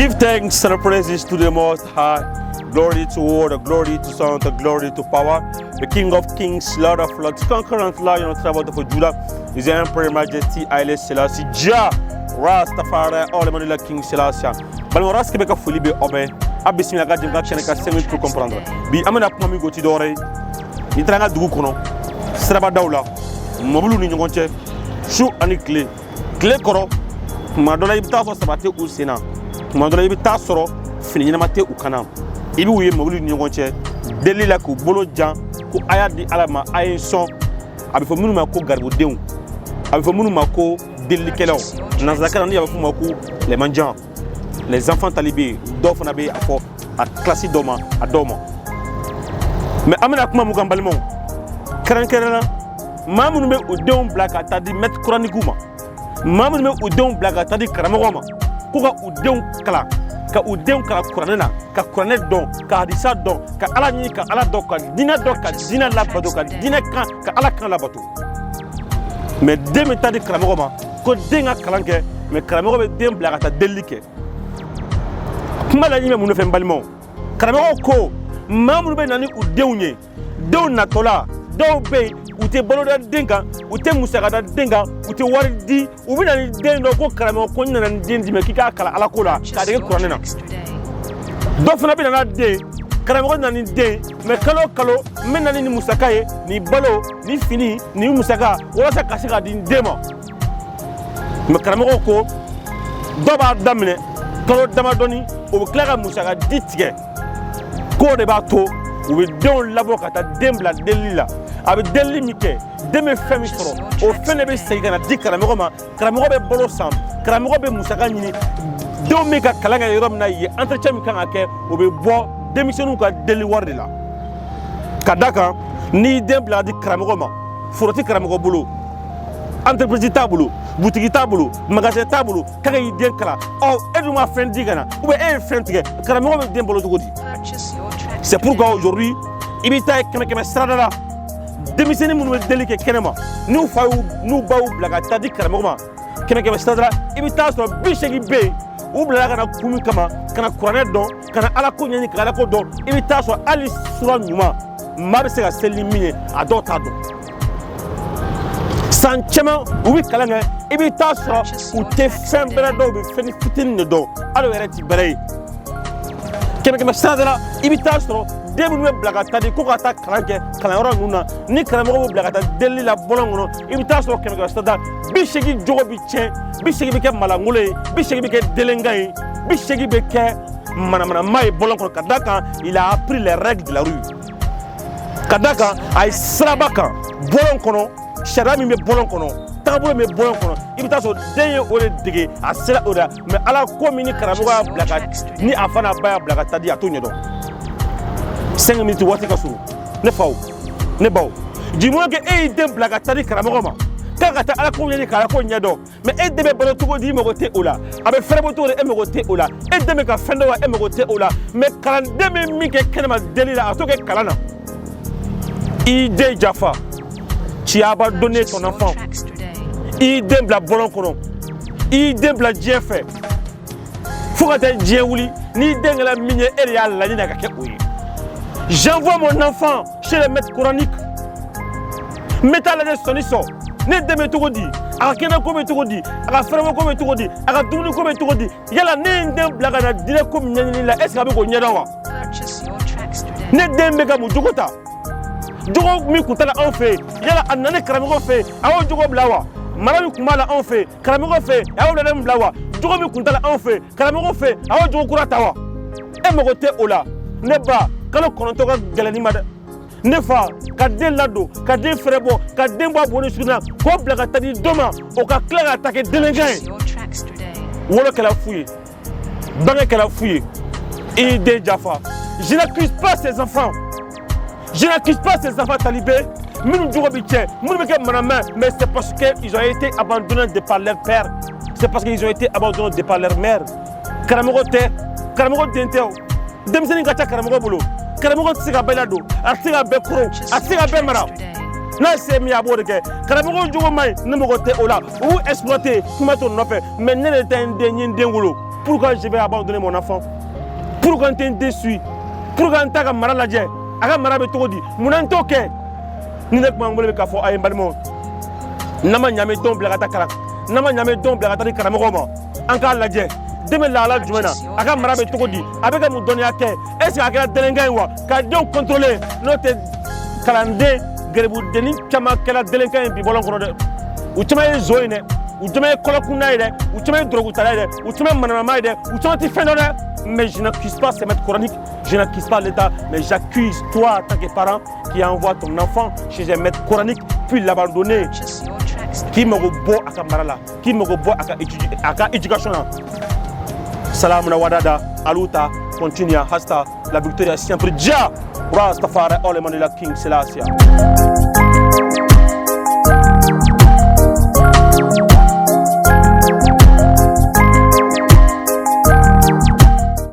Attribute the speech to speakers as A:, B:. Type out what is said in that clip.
A: Give thanks and praises to the Most High. Glory to Word, glory to Son, glory to power. The King of Kings, Lord of Lords, conqueror Lion of Travel for Judah, His Emperor Majesty Haile Selassie, Jah, Rastafari, all Emmanuel King Selassie. Balmoras Québec Folibe Obe, Abissi la Gadjim Gatchen et Kassemi pour comprendre. Bi Amena Pami Goti Dore, Nitranga Dugukono, Sraba Daula, Mobulu Ningonche, Chou Anikle, Clé Koro, Madonna Ibta Sabate ou Sénat, Madonna Ibta Soro, Fininamate ou Kanam. Ibi wuye mobili ni ngonche deli la ko bolo jan ko aya di alama ay son abi fo munu mako garbo deun abi fo munu mako deli kelaw na zakara ni abi fo mako les manjans les enfants talibés do fona be afo a classe doma a doma mais amena kuma mu gambalimo krankerana mamunu me o deun blaka tadi met quranikuma mamunu me o deun blaka tadi karamogoma ko ga o deun kala ka udem ka kuranena ka kuranet don ka hadisa don ka ala ni ka ala don ka dina labado ka dina kan ka ala kan labato mais dem ta di karamogo ma ko denga kalanke mais karamogo be dem blaga ta delike kuma la nyime munu fe mbalimo karamogo ko mamunu be nani udeunye deun na tola do be ute boloda denga ute musagada denga ute wardi ubina ni dendo ko karamo ko nyana dendi me kika kala ala kola ka de kuranena do fana bina na de karamo na ni de me kalo menna ni musakaye ni balo ni fini ni musaka wala sa kasika din dema me karamo ko do ba damne kalo dama doni o klara musaka ditige ko de ba to o be don labo kata dembla delila avec des limites, des femmes au fin de Segana, dit Karamogo, Karamogo Bolo Sam, Karamogo Moussagani, deux méga Kalanga et Romnaï, entretien Mikangake, au bois, démission ou à Deliwardela. Kadaka, ni d'embla dit Karamogo, Furati Karamogo Bolo, entreprise tableau, boutique tableau, magasin tableau, Karaï Diankala, oh, aide-moi fin digana, ou est fin tigre, Karamogo Diambolo de Godi. C'est pourquoi aujourd'hui, il est avec Kama Stradala. Demiseni munu delike kenema nu fayu nu bawu blaga tadi karamogma kemeke stadra ibita so bishegi be u blaga na kumi kama kana qur'an don kana ala ko nyani kala ko don ibita so ali sura nyuma mar se ga selimine adota do sanchema ubi kalanga ibita so u te fembra do be feni fitin do alo ereti berei kemeke stadra ibita so demu me blaga tadi ko kata kalanke kalanyoro nuna ni karamogo blaga ta deli la bolongono ibita so kemeka stada bishegi jogo bi chen bishegi be ke malangule bishegi be ke delengai bishegi be ke mana mai bolongono kadaka il a appris les règles de la rue kadaka ay srabaka bolongono sharami me bolongono tabule me bolongono ibita so denye ole dige asira oda mais ala ko mini karamogo blaga ni afana baya blaga tadi atonyo do 5 minutes wati kasuru ne faw ne baw jimo ke e dem blaga tari karamogoma kaga ta ala ko nyani kala ko nyado mais e debe balo to di mo gote ola abe frebo to e mo gote ola e deme ka fendo wa e mo gote ola mais kalan deme mi ke kenema delila atoke kalana ide jafa tu as abandonné ton enfant ide bla bolon kono ide bla jefe fukata jeuli ni dengala minye eria la ni na ka ke oyi. J'envoie mon enfant chez les maîtres coraniques. Mettez la soniso. Ne deme togodi. Aka kena ko be togodi. Aka fremo ko be togodi. Aka dumuni ko be togodi. Yala ne ndem blaga na dire ko nyani la est-ce ka be ko nyada wa. Ne dembe ga mu jogota. Jogo mi kutala en fait. Yala anane karamo fait. Awo jogo blawa. Marabi kumala en fait. Karamo fait. Awo la dem blawa. Jogo mi kutala en fait. Karamo fait. Awo jogo kurata wa. E mo gote ola. Ne ba kalo kononto ka galani mada ne fa ka den lado ka den frebo ka den bo boni suna ko blaga tadi doma o ka klara attaquer delengai wolo kala fouiller bange kala fouiller et de Jaffa. Je n'accuse pas ces enfants. Je n'accuse pas ces enfants talibés. Mais c'est parce qu'ils ont été abandonnés de par leur père. C'est parce qu'ils ont été abandonnés de par leur mère. Karamogo Denteo. Demseni Gacha Karamogo Bolo. Karamogo Tsiga Belado. Asiga Bekro. Asiga Bemara. Là, c'est mis à bord de Karamogo Djoumaï. Numéro Ola. Ou exploiter. Kumato Nope. Mais n'est pas un dernier d'Engolo. pourquoi je vais abandonner mon enfant? Pourquoi tu es déçu? Pourquoi tu as mara lajɛ? A ka mara bɛ cogo di? Munna n t'o kɛ? Ni ne kuma n bolo bɛ k'a fɔ a ye n balimaw. N'an ma ɲa an bɛ denw bila ka taa kalan. N'an ma ɲa an bɛ denw bila ka taa di karamɔgɔw ma. An k'a lajɛ. Den bɛ lahala jumɛn na? A ka mara bɛ cogo di? A bɛ ka mun dɔnniya kɛ? Est-ce que a kɛra delinquent ye wa? Ka denw contrôler n'o tɛ kalanden gɛrɛbudenni caman kɛra delinquent ye bi bɔlɔn kɔnɔ dɛ. U caman ye zo ye dɛ. U caman ye kɔlɔkunna ye dɛ. U caman ye dorogutala ye dɛ. U caman ye manamama ye dɛ. U caman tɛ fɛn dɔn dɛ. Mais je n'accuse pas ces maîtres coraniques, je n'accuse pas l'État, mais j'accuse toi en tant que parent qui envoie ton enfant chez un maître coranique, puis l'abandonner. Qui me reboit à Kamarala, qui me reboit à la éducation. Salam na wadada, aluta, continue, hasta, la victoire est sempre Dia, Rastafari, Olemanila King Selassie.